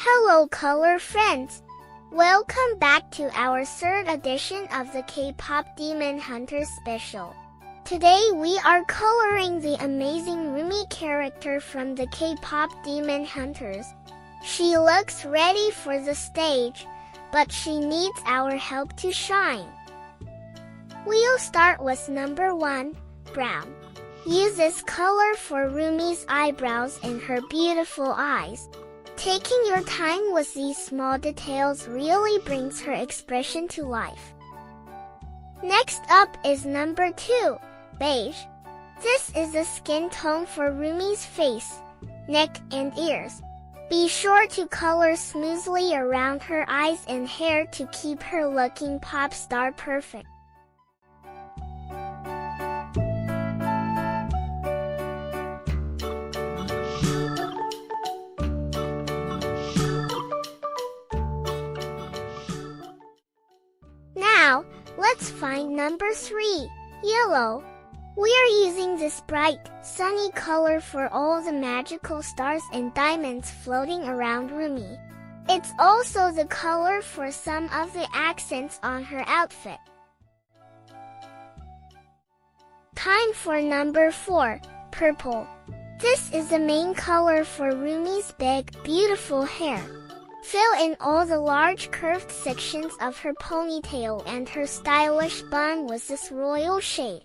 Hello color friends! Welcome back to our third edition of the K-Pop Demon Hunter special. Today we are coloring the amazing Rumi character from the K-Pop Demon Hunters. She looks ready for the stage, but she needs our help to shine. We'll start with number 1, brown. Use this color for Rumi's eyebrows and her beautiful eyes. Taking your time with these small details really brings her expression to life. Next up is number 2, beige. This is the skin tone for Rumi's face, neck and ears. Be sure to color smoothly around her eyes and hair to keep her looking pop star perfect. Now, let's find number 3, yellow. We are using this bright, sunny color for all the magical stars and diamonds floating around Rumi. It's also the color for some of the accents on her outfit. Time for number 4, purple. This is the main color for Rumi's big, beautiful hair. Fill in all the large curved sections of her ponytail and her stylish bun with this royal shade.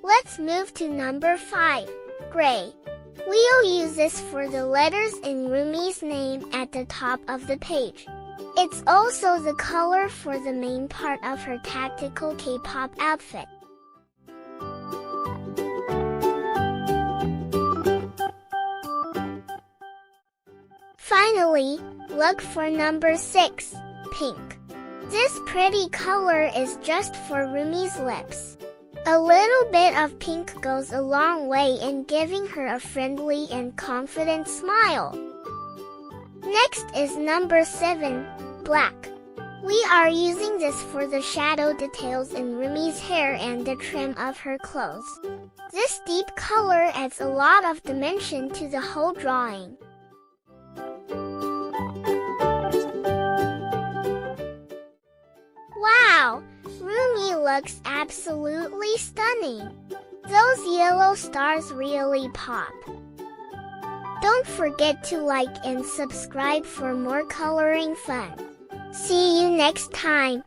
Let's move to number 5, gray. We'll use this for the letters in Rumi's name at the top of the page. It's also the color for the main part of her tactical K-pop outfit. Finally, look for number 6, pink. This pretty color is just for Rumi's lips. A little bit of pink goes a long way in giving her a friendly and confident smile. Next is number 7, black. We are using this for the shadow details in Rumi's hair and the trim of her clothes. This deep color adds a lot of dimension to the whole drawing. Wow! Rumi looks absolutely stunning. Those yellow stars really pop. Don't forget to like and subscribe for more coloring fun. See you next time.